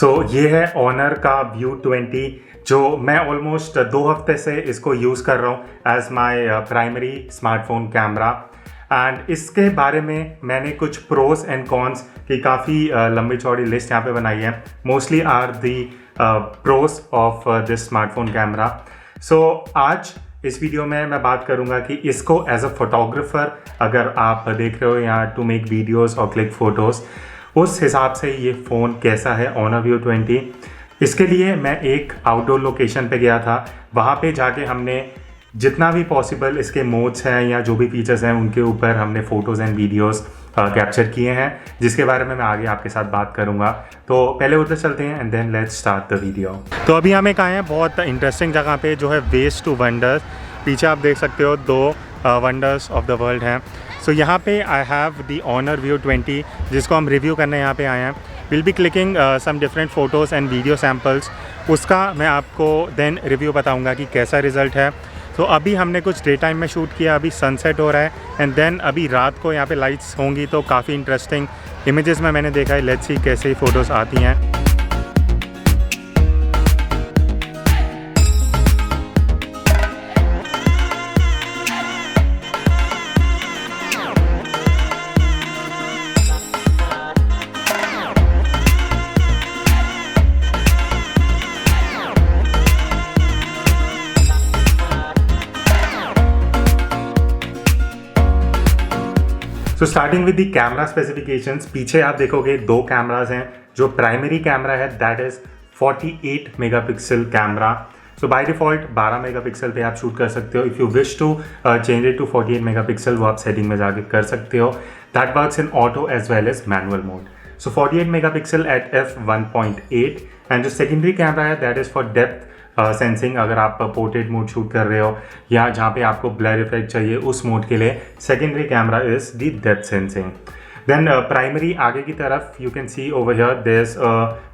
ये है ऑनर का View 20 जो मैं ऑलमोस्ट 2 हफ्ते से इसको यूज़ कर रहा हूँ as my primary smartphone camera. And इसके बारे में मैंने कुछ प्रोस एंड कॉन्स की काफ़ी लंबी चौड़ी लिस्ट यहाँ पे बनाई है। Mostly are the pros of this smartphone camera. आज इस वीडियो में मैं बात करूंगा कि इसको एज अ फोटोग्राफर अगर आप देख रहे हो या टू मेक वीडियोस और क्लिक फोटोज़, उस हिसाब से ये फ़ोन कैसा है ऑनर View 20। इसके लिए मैं एक आउटडोर लोकेशन पे गया था। वहाँ पे जाके हमने जितना भी पॉसिबल इसके मोड्स हैं या जो भी फीचर्स हैं उनके ऊपर हमने फ़ोटोज़ एंड वीडियोस कैप्चर किए हैं, जिसके बारे में मैं आगे आपके साथ बात करूंगा। तो पहले उधर चलते हैं and then let's start the video. तो अभी हम एक आए हैं बहुत इंटरेस्टिंग जगह पे जो है वेस्ट टू वंडर्स। पीछे आप देख सकते हो 2 वंडर्स ऑफ द वर्ल्ड हैं। यहाँ पे I have the Honor View 20 जिसको हम रिव्यू करने यहाँ पे आए हैं। Will be clicking some different photos and video samples. उसका मैं आपको देन रिव्यू बताऊँगा कि कैसा रिज़ल्ट है। अभी हमने कुछ डे टाइम में शूट किया, अभी सनसेट हो रहा है एंड देन अभी रात को यहाँ पे लाइट्स होंगी तो काफ़ी इंटरेस्टिंग इमेजेस में मैंने देखा है। लेट्स सी कैसे फ़ोटोज़ आती हैं। Starting with the camera specifications, पीछे आप देखोगे 2 कैमराज हैं। जो प्राइमरी कैमरा है that is 48 megapixel camera. By default 12 megapixel पे आप शूट कर सकते हो। If you wish to change it to 48 megapixel वो आप सेटिंग में जाके कर सकते हो। That works in auto as well as manual mode. 48 megapixel at f1.8 and जो सेकेंडरी कैमरा है that is for depth sensing. अगर आप पोर्ट्रेट मोड शूट कर रहे हो या जहाँ पे आपको ब्लर इफेक्ट चाहिए उस मोड के लिए secondary camera is the depth sensing. Then primary आगे की तरफ you can see over here there is a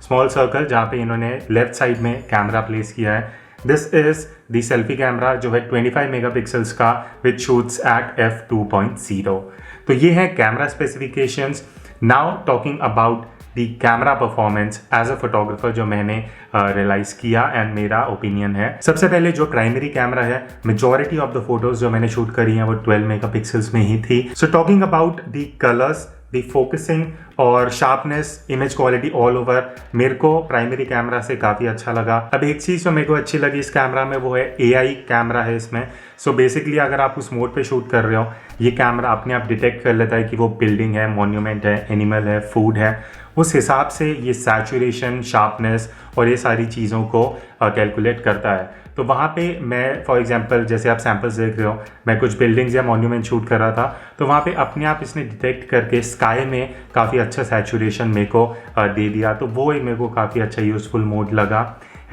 small circle जहाँ पे इन्होंने लेफ्ट साइड में कैमरा प्लेस किया है। This is the selfie camera जो है 25 मेगापिक्सल्स का विच शूट्स एट f2.0। तो ये है camera specifications. Now talking about the camera performance as a photographer जो मैंने रियलाइज किया एंड मेरा ओपिनियन है। सबसे पहले जो प्राइमरी कैमरा है, मेजॉरिटी ऑफ द फोटोज जो मैंने शूट करी हैं वो 12 मेगापिक्सल्स में ही थी। Talking about the colours, the focusing और sharpness, image quality all over मेरे को प्राइमरी कैमरा से काफ़ी अच्छा लगा। अब एक चीज़ जो मेरे को अच्छी लगी इस कैमरा में वो है AI कैमरा है इसमें। बेसिकली अगर आप उस मोड पे शूट कर रहे हो ये कैमरा अपने आप डिटेक्ट कर लेता है कि वो बिल्डिंग है, मॉन्यूमेंट है, एनिमल है, फूड है। उस हिसाब से ये सैचुरेशन, शार्पनेस और ये सारी चीज़ों को कैलकुलेट करता है। तो वहाँ पे मैं फॉर एग्जांपल जैसे आप सैम्पल्स देख रहे हो, मैं कुछ बिल्डिंग्स या मॉन्यूमेंट शूट कर रहा था तो वहाँ पे अपने आप इसने डिटेक्ट करके स्काई में काफ़ी अच्छा सैचुरेशन मेरे को दे दिया। तो वो एक मेरे को काफ़ी अच्छा यूज़फुल मोड लगा।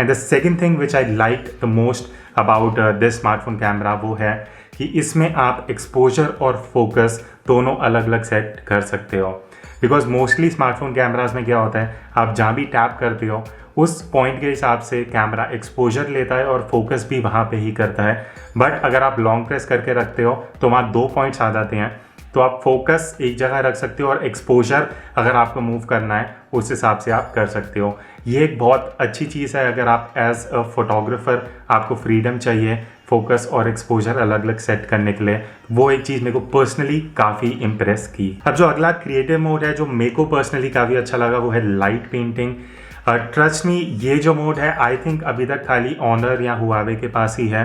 And the second thing which I like the most about this smartphone camera वो है कि इसमें आप एक्सपोजर और फोकस दोनों अलग अलग सेट कर सकते हो। बिकॉज मोस्टली स्मार्टफोन कैमराज में क्या होता है, आप जहाँ भी टैप करते हो उस पॉइंट के हिसाब से कैमरा एक्सपोजर लेता है और फोकस भी वहाँ पे ही करता है। बट अगर आप लॉन्ग प्रेस करके रखते हो तो वहाँ 2 पॉइंट्स आ जाते हैं। तो आप फोकस एक जगह रख सकते हो और एक्सपोजर अगर आपको मूव करना है उस हिसाब से आप कर सकते हो। ये एक बहुत अच्छी चीज़ है अगर आप एज अ फोटोग्राफर आपको फ्रीडम चाहिए फोकस और एक्सपोजर अलग अलग सेट करने के लिए। वो एक चीज़ मेरे को पर्सनली काफ़ी इम्प्रेस की। अब जो अगला क्रिएटिव मोड है जो मेरे को पर्सनली काफ़ी अच्छा लगा वो है लाइट पेंटिंग। ट्रस्ट मी ये जो मोड है आई थिंक अभी तक खाली ऑनर या हुआवे के पास ही है,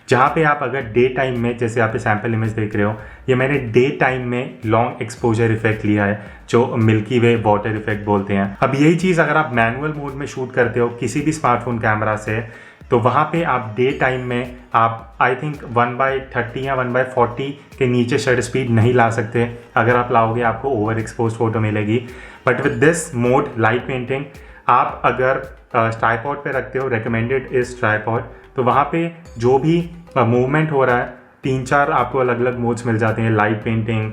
जहाँ पे आप अगर डे टाइम में, जैसे आप सैम्पल इमेज देख रहे हो, ये मैंने डे टाइम में लॉन्ग एक्सपोजर इफेक्ट लिया है जो मिल्की वे वाटर इफेक्ट बोलते हैं। अब यही चीज़ अगर आप मैनुअल मोड में शूट करते हो किसी भी स्मार्टफोन कैमरा से तो वहाँ पे आप डे टाइम में आप आई थिंक 1/30 या 1/40 के नीचे शटर स्पीड नहीं ला सकते। अगर आप लाओगे आपको ओवर एक्सपोज फोटो मिलेगी। But with this mode light painting आप अगर ट्राइपॉड पे रखते हो, रिकमेंडेड इज ट्राइपॉड, तो वहाँ पे जो भी मूवमेंट हो रहा है 3-4 आपको अलग अलग मोड्स मिल जाते हैं। लाइट पेंटिंग,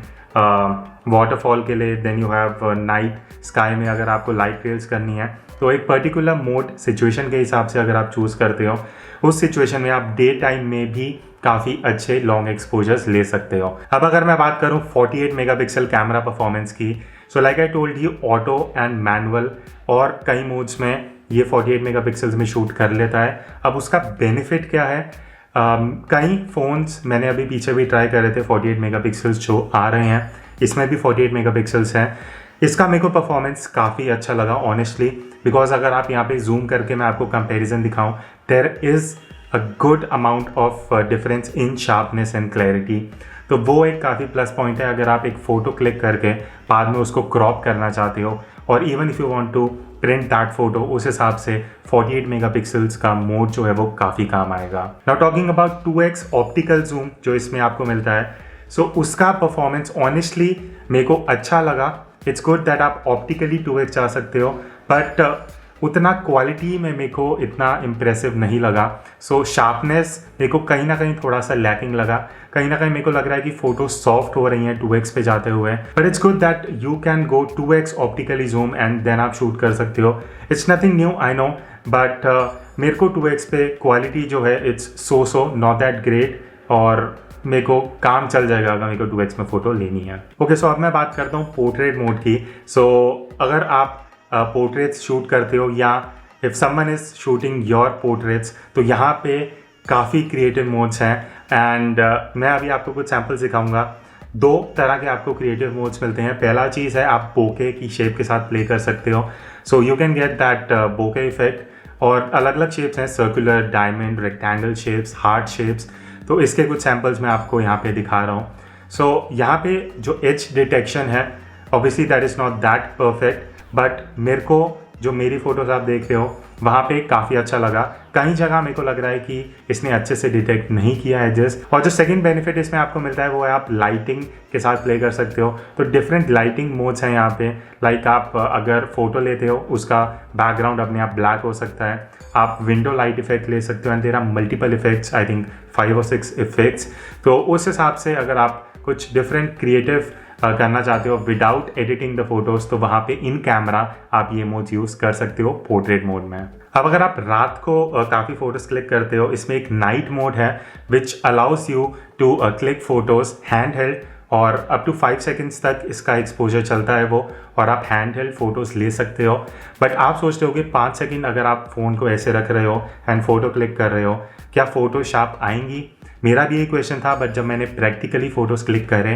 वाटरफॉल के लिए, then you have night sky में अगर आपको लाइट ट्रेल्स करनी है तो एक पर्टिकुलर मोड सिचुएशन के हिसाब से अगर आप चूज़ करते हो उस सिचुएशन में आप डे टाइम में भी काफ़ी अच्छे लॉन्ग एक्सपोजर्स ले सकते हो। अब अगर मैं बात करूं 48 मेगापिक्सल कैमरा परफॉर्मेंस की, so like I told you, auto and manual और कई मोड्स में ये 48 मेगापिक्सल्स में शूट कर लेता है। अब उसका बेनिफिट क्या है, कई फ़ोन्स मैंने अभी पीछे भी ट्राई कर रहे थे 48 मेगापिक्सल्स जो आ रहे हैं, इसमें भी 48 मेगापिक्सल्स हैं। इसका मेरे को परफॉर्मेंस काफ़ी अच्छा लगा ऑनेस्टली, बिकॉज अगर आप यहाँ पे जूम करके मैं आपको कंपैरिजन दिखाऊं, there is a good amount of difference in sharpness and clarity. तो वो एक काफ़ी प्लस पॉइंट है अगर आप एक फ़ोटो क्लिक करके बाद में उसको क्रॉप करना चाहते हो, और even if you want to print that photo, उस हिसाब से 48 मेगापिक्सल्स का मोड जो है वो काफ़ी काम आएगा। Now talking about 2x optical zoom जो इसमें आपको मिलता है, सो उसका परफॉर्मेंस ऑनेस्टली मेरे को अच्छा लगा। इट्स गुड दैट आप ऑप्टिकली 2x जा सकते हो, बट उतना क्वालिटी में मेरे को इतना इम्प्रेसिव नहीं लगा। सो शार्पनेस मेरे को कहीं ना कहीं थोड़ा सा लैकिंग लगा, कहीं ना कहीं मेरे को लग रहा है कि फ़ोटो सॉफ्ट हो रही हैं 2x पे जाते हुए। But it's good that you can go 2x optically zoom and then आप शूट कर सकते हो। It's nothing new I know, but मेरे को 2x पे क्वालिटी जो है it's so not that great, और मेरे को काम चल जाएगा अगर मेरे को 2x में फ़ोटो लेनी है। ओके, सो अब मैं बात करता हूँ पोर्ट्रेट मोड की। सो अगर आप पोर्ट्रेट्स शूट करते हो या if someone is shooting your portraits, तो यहाँ पे काफ़ी क्रिएटिव मोड्स हैं एंड मैं अभी आपको कुछ सैम्पल्स दिखाऊंगा। दो तरह के आपको क्रिएटिव मोड्स मिलते हैं। पहला चीज़ है आप बोके की शेप के साथ प्ले कर सकते हो, so you can get that bokeh effect, और अलग अलग शेप्स हैं, circular, diamond, rectangle shapes, heart shapes. तो इसके कुछ सैम्पल्स मैं आपको यहाँ पे दिखा रहा हूँ। सो यहाँ पे जो एज डिटेक्शन है, obviously that is not that perfect, but मेरे को जो मेरी फ़ोटोज़ आप देख रहे हो वहाँ पे काफ़ी अच्छा लगा। कई जगह मेरे को लग रहा है कि इसने अच्छे से डिटेक्ट नहीं किया एजेस। और जो सेकंड बेनिफिट इसमें आपको मिलता है वो है आप लाइटिंग के साथ प्ले कर सकते हो। तो डिफरेंट लाइटिंग मोड्स हैं यहाँ पे। लाइक आप अगर फ़ोटो लेते हो उसका बैकग्राउंड अपने आप ब्लैक हो सकता है, आप विंडो लाइट इफेक्ट ले सकते हो, and there are multiple effects, I think 5 or 6 effects. तो उस हिसाब से अगर आप कुछ डिफरेंट क्रिएटिव करना चाहते हो विदाउट एडिटिंग द फोटोज़, तो वहाँ पे इन कैमरा आप ये मोड यूज़ कर सकते हो पोर्ट्रेट मोड में। अब अगर आप रात को काफ़ी फ़ोटोज़ क्लिक करते हो, इसमें एक नाइट मोड है which allows you to click photos hand held, और अप टू 5 सेकेंड्स तक इसका एक्सपोजर चलता है वो, और आप हैंड हेल्ड फ़ोटोज़ ले सकते हो। बट आप सोचते हो कि 5 सेकेंड अगर आप फ़ोन को ऐसे रख रहे हो एंड फ़ोटो क्लिक कर रहे हो, क्या फ़ोटो शार्प आएंगी? मेरा भी यही क्वेश्चन था, बट जब मैंने प्रैक्टिकली फ़ोटोज़ क्लिक करे,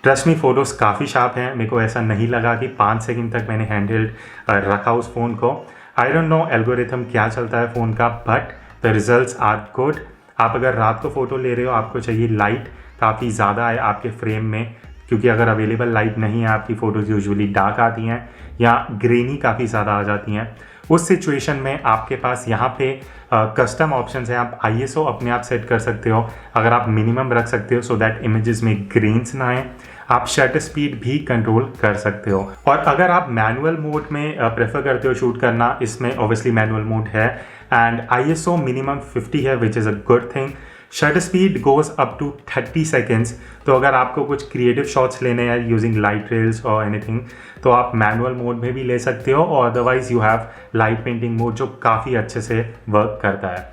ट्रस्ट मी फ़ोटोज़ काफ़ी शार्प हैं। मेरे को ऐसा नहीं लगा कि 5 सेकंड तक मैंने हैंड हेल्ड रखा उस फ़ोन को। आई डोंट नो एल्गोरिथम क्या चलता है फ़ोन का, but the results are good. आप अगर रात को फ़ोटो ले रहे हो, आपको चाहिए लाइट काफ़ी ज़्यादा है आपके फ्रेम में, क्योंकि अगर अवेलेबल लाइट नहीं है, आपकी फ़ोटोज़ यूजुअली डार्क आती हैं या ग्रेनी काफ़ी ज़्यादा आ जाती हैं। उस सिचुएशन में आपके पास यहाँ पे कस्टम ऑप्शंस हैं। आप ISO अपने आप सेट कर सकते हो, अगर आप मिनिमम रख सकते हो सो दैट इमेजेस में ग्रेन्स ना आए। आप शटर स्पीड भी कंट्रोल कर सकते हो, और अगर आप मैनुअल मोड में प्रेफर करते हो शूट करना, इसमें ऑब्वियसली मैनुअल मोड है, एंड ISO मिनिमम 50 है which is a good thing. Shutter speed goes up to 30 seconds. तो अगर आपको कुछ क्रिएटिव शॉट्स लेने हैं यूजिंग लाइट रेल्स और एनीथिंग, तो आप मैनुअल मोड में भी ले सकते हो, और otherwise you have light painting mode जो काफ़ी अच्छे से वर्क करता है।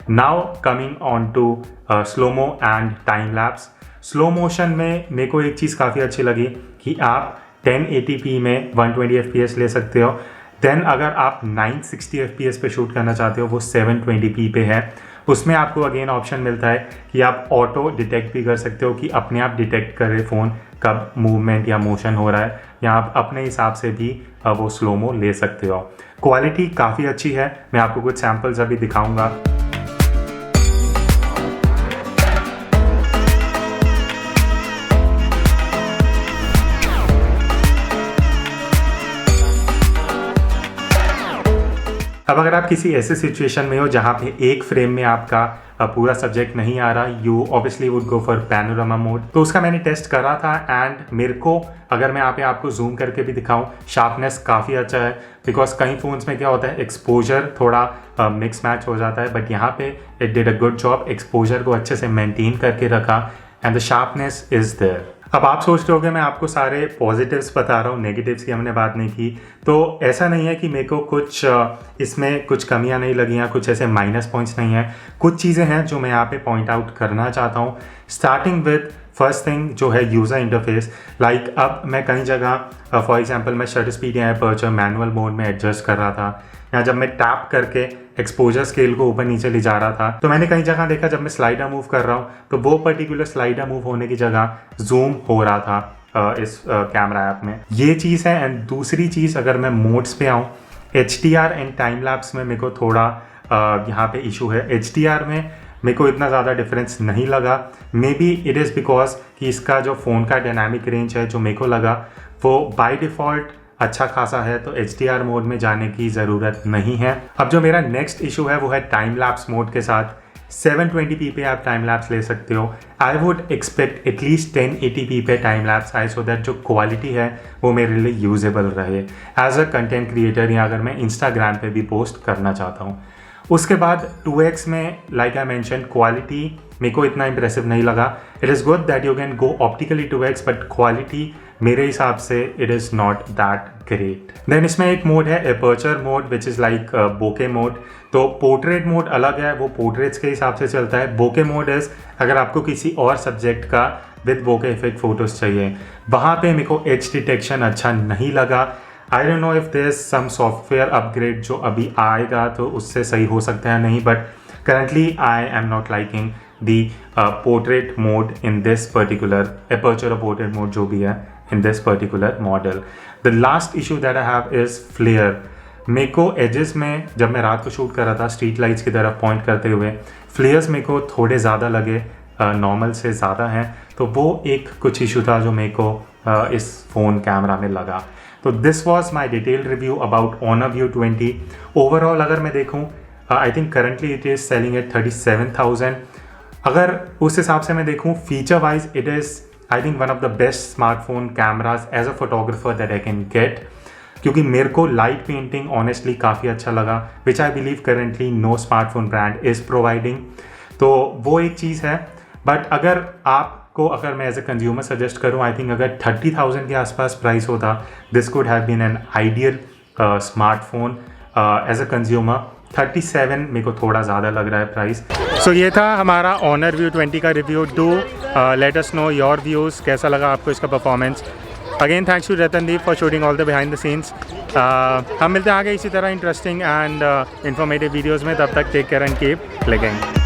Now coming on to slomo and time lapse. Slow motion में मेरे को एक चीज़ काफ़ी अच्छी लगी कि आप 1080p में 120 fps ले सकते हो। देन अगर आप 960 fps पे शूट करना चाहते हो, वो 720p पे है। उसमें आपको अगेन ऑप्शन मिलता है कि आप ऑटो डिटेक्ट भी कर सकते हो, कि अपने आप डिटेक्ट करे फ़ोन कब मूवमेंट या मोशन हो रहा है, या आप अपने हिसाब से भी वो स्लोमो ले सकते हो। क्वालिटी काफ़ी अच्छी है, मैं आपको कुछ सैम्पल्स अभी दिखाऊंगा। अब अगर आप किसी ऐसे सिचुएशन में हो जहाँ पे एक फ्रेम में आपका पूरा सब्जेक्ट नहीं आ रहा, you obviously would go for panorama mode. तो उसका मैंने टेस्ट करा था, एंड मेरे को अगर मैं यहाँ पे आपको जूम करके भी दिखाऊं, शार्पनेस काफ़ी अच्छा है। बिकॉज कई फ़ोन्स में क्या होता है, एक्सपोजर थोड़ा मिक्स मैच हो जाता है, बट यहाँ पे it did a good job, exposure को अच्छे से मेंटेन करके रखा, and the sharpness is there. अब आप सोच रहे होगे मैं आपको सारे पॉजिटिव्स बता रहा हूँ, नेगेटिव्स की हमने बात नहीं की। तो ऐसा नहीं है कि मेरे को कुछ इसमें कुछ कमियां नहीं लगी हैं, कुछ ऐसे माइनस पॉइंट्स नहीं हैं। कुछ चीज़ें हैं जो मैं यहाँ पे पॉइंट आउट करना चाहता हूँ। स्टार्टिंग विद फर्स्ट थिंग जो है यूज़र इंटरफेस। लाइक अब मैं कई जगह फॉर एग्जांपल मैं शटर स्पीड या अपर्चर मैनुअल मोड में एडजस्ट कर रहा था, या जब मैं टैप करके एक्सपोजर स्केल को ऊपर नीचे ले जा रहा था, तो मैंने कई जगह देखा जब मैं स्लाइडर मूव कर रहा हूँ तो वो पर्टिकुलर स्लाइडर मूव होने की जगह जूम हो रहा था इस कैमरा ऐप में। ये चीज़ है। एंड दूसरी चीज़, अगर मैं मोड्स पे आऊँ, HDR एंड टाइम लैप्स में मेरे को थोड़ा यहाँ पे इशू है। HDR में मेरे को इतना ज़्यादा डिफरेंस नहीं लगा। May be it is because कि इसका जो फ़ोन का डायनामिक रेंज है जो मेरे को लगा वो बाय डिफ़ॉल्ट अच्छा खासा है, तो HDR मोड में जाने की ज़रूरत नहीं है। अब जो मेरा नेक्स्ट इशू है वो है टाइम लैप्स मोड के साथ। 720p पे आप टाइम लैप्स ले सकते हो। I would expect at least 1080p पे टाइम लैप्स आए, सो दैट जो क्वालिटी है वो मेरे लिए यूजेबल रहे एज अ कंटेंट क्रिएटर, या अगर मैं इंस्टाग्राम पे भी पोस्ट करना चाहता हूँ। उसके बाद 2x में लाइक आई मेंशन क्वालिटी मेरे को इतना इंप्रेसिव नहीं लगा। It is good that you can go optically 2x, but quality मेरे हिसाब से it is not that great. Then इसमें एक मोड है aperture mode which is like bokeh mode. तो पोर्ट्रेट मोड अलग है, वो पोर्ट्रेट्स के हिसाब से चलता है। बोके मोड इज़ अगर आपको किसी और सब्जेक्ट का विद बोके इफेक्ट फ़ोटोज़ चाहिए, वहाँ पे मेरे को एज डिटेक्शन अच्छा नहीं लगा। I don't know if there is some software upgrade जो अभी आएगा तो उससे सही हो सकता है नहीं, but currently I am not liking the portrait mode in this particular aperture और पोर्ट्रेट मोड जो भी है in this particular model. The last issue that I have is flare. मेरे को एजेस में जब मैं रात को शूट कर रहा था स्ट्रीट लाइट्स की तरफ पॉइंट करते हुए, फ्लेयर्स मेरे को थोड़े ज़्यादा लगे, नॉर्मल से ज़्यादा हैं। तो वो एक कुछ इशू था जो मेरे को इस फ़ोन कैमरा में लगा। तो this was my detailed review about Honor View 20। Overall अगर मैं देखूँ, I think currently it is selling at 37,000। अगर उस हिसाब से मैं देखूँ feature wise, it is I think one of the best smartphone cameras as a photographer that I can get, क्योंकि मेरे को लाइट पेंटिंग ऑनेस्टली काफ़ी अच्छा लगा, which I believe currently no smartphone brand is providing. तो वो एक चीज़ है। बट अगर मैं एज ए कंज्यूमर सजेस्ट करूँ, आई थिंक अगर 30,000 के आसपास प्राइस होता, this could have been an ideal smartphone as a consumer. 37 मेरे को थोड़ा ज़्यादा लग रहा है प्राइस। सो ये था हमारा Honor View 20 का review. Do let us know your views, कैसा लगा आपको इसका परफॉर्मेंस। Again thanks to Ratandeep for shooting all the behind the scenes. हम मिलते हैं आगे इसी तरह इंटरेस्टिंग एंड इन्फॉर्मेटिव वीडियोज़ में। तब तक take care and keep clicking.